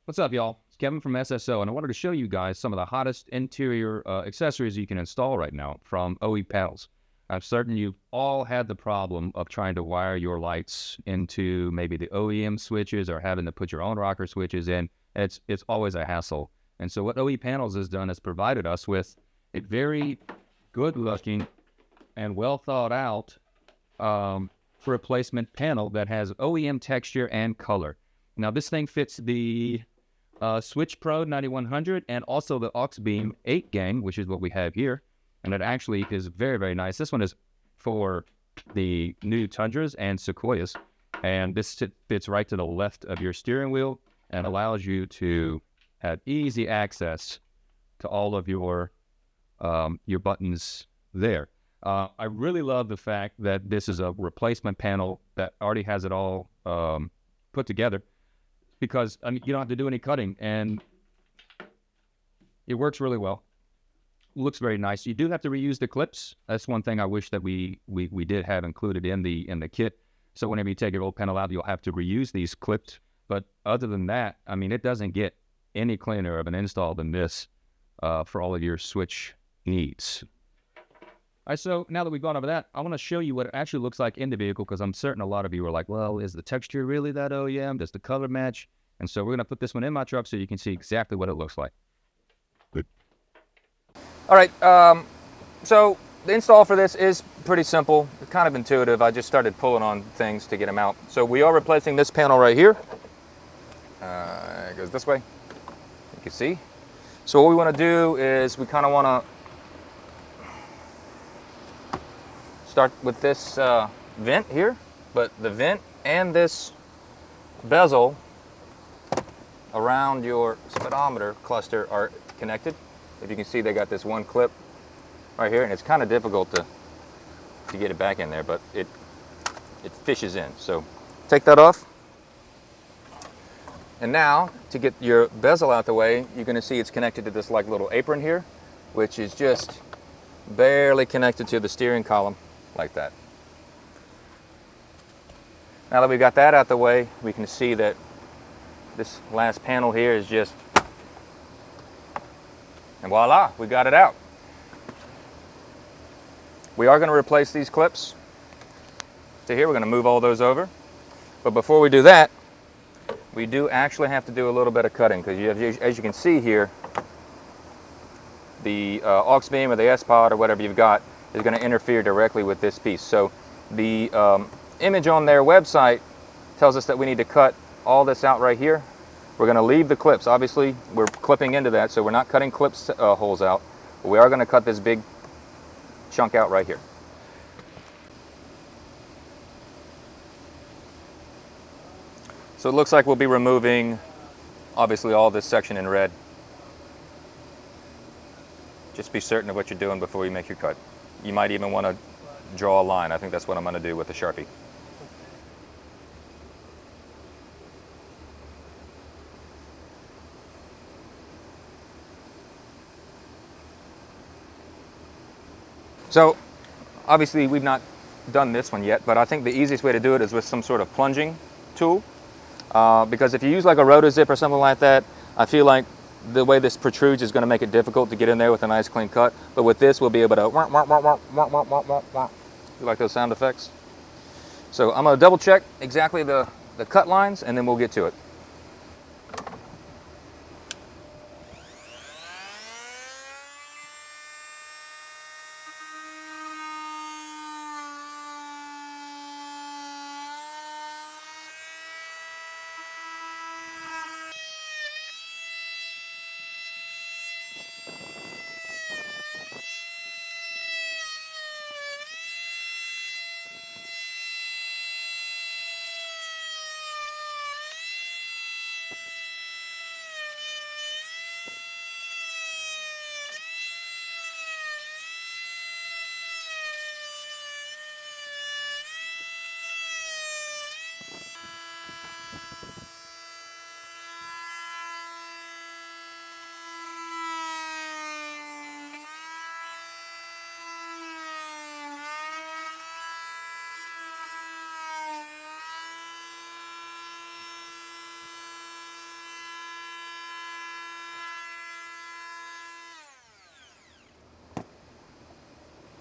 What's up, y'all? It's Kevin from SSO, and I wanted to show you guys some of the hottest interior accessories you can install right now from OE panels. I'm certain you've all had the problem of trying to wire your lights into maybe the OEM switches or having to put your own rocker switches in. It's always a hassle. And so what OE Panels has done is provided us with a very good-looking and well-thought-out replacement panel that has OEM texture and color. Now, this thing fits the Switch Pro 9100 and also the Auxbeam 8 gang, which is what we have here. And it actually is very, very nice. This one is for the new Tundras and Sequoias. And this fits right to the left of your steering wheel and allows you to have easy access to all of your buttons there. I really love the fact that this is a replacement panel that already has it all put together, because I mean, you don't have to do any cutting, and it works really well. Looks very nice. You do have to reuse the clips. That's one thing I wish that we did have included in the kit. So whenever you take your old panel out, you'll have to reuse these clips. But other than that, I mean, it doesn't get any cleaner of an install than this for all of your switch needs. All right, so now that we've gone over that, I want to show you what it actually looks like in the vehicle, because I'm certain a lot of you are like, well, is the texture really that OEM? Does the color match? And so we're going to put this one in my truck so you can see exactly what it looks like. Good. All right, so the install for this is pretty simple. It's kind of intuitive. I just started pulling on things to get them out. So we are replacing this panel right here. It goes this way, you can see. So what we want to do is we kind of want to start with this vent here, but the vent and this bezel around your speedometer cluster are connected. If you can see, they got this one clip right here, and it's kind of difficult to get it back in there, but it fishes in. So take that off. And now, to get your bezel out the way, you're going to see it's connected to this like little apron here, which is just barely connected to the steering column, like that. Now that we've got that out the way, we can see that this last panel here is just, and voila, we got it out. We are going to replace these clips to here. We're going to move all those over. But before we do that, we do actually have to do a little bit of cutting, because as you can see here, the Auxbeam or the sPOD or whatever you've got is going to interfere directly with this piece. So the image on their website tells us that we need to cut all this out right here. We're going to leave the clips. Obviously, we're clipping into that, so we're not cutting clips holes out, but we are going to cut this big chunk out right here. So it looks like we'll be removing, obviously, all this section in red. Just be certain of what you're doing before you make your cut. You might even want to draw a line. I think that's what I'm going to do with the Sharpie. So obviously we've not done this one yet, but I think the easiest way to do it is with some sort of plunging tool. Because if you use like a roto-zip or something like that, I feel like the way this protrudes is going to make it difficult to get in there with a nice clean cut. But with this, we'll be able to you like those sound effects? So I'm going to double check exactly the cut lines, and then we'll get to it.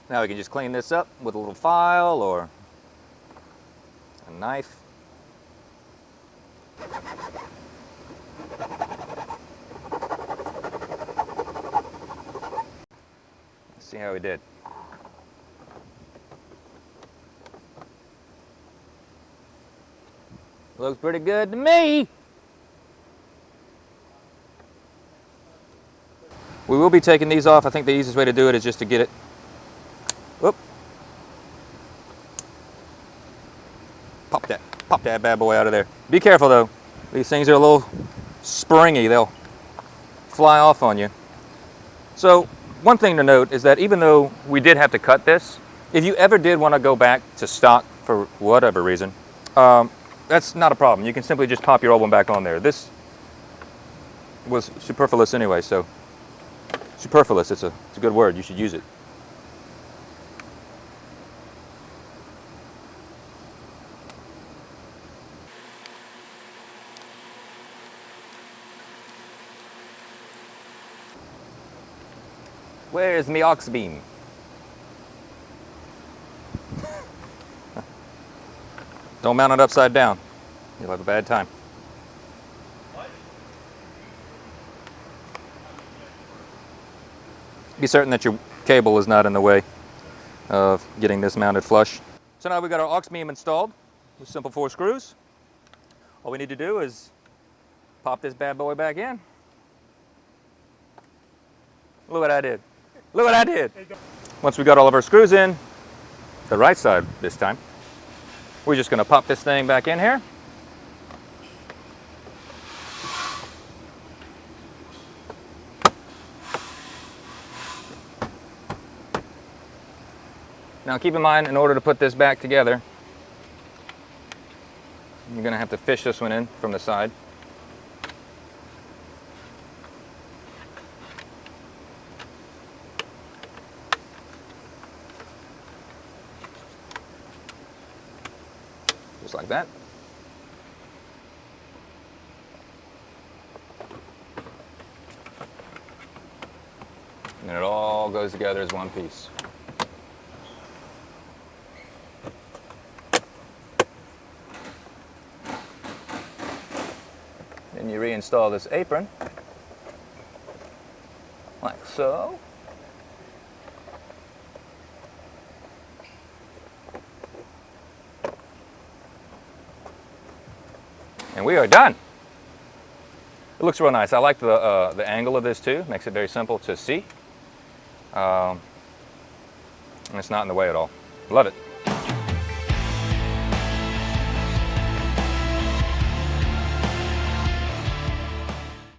Now we can just clean this up with a little file or a knife. Let's see how we did. Looks pretty good to me. We will be taking these off. I think the easiest way to do it is just to get it. Whoop. Pop that bad boy out of there. Be careful though. These things are a little springy. They'll fly off on you. So one thing to note is that even though we did have to cut this, if you ever did want to go back to stock for whatever reason, that's not a problem. You can simply just pop your old one back on there. This was superfluous anyway, so superfluous, it's a good word. You should use it. Where's me Auxbeam? Don't mount it upside down. You'll have a bad time. Be certain that your cable is not in the way of getting this mounted flush. So now we've got our Auxbeam installed with simple 4 screws. All we need to do is pop this bad boy back in. Look what I did. Look what I did. Once we got all of our screws in, the right side this time, we're just going to pop this thing back in here. Now keep in mind, in order to put this back together, you're going to have to fish this one in from the side. Just like that. And it all goes together as one piece. Then you reinstall this apron, like so. And we are done. It looks real nice. I like the angle of this too. Makes it very simple to see. And it's not in the way at all. Love it.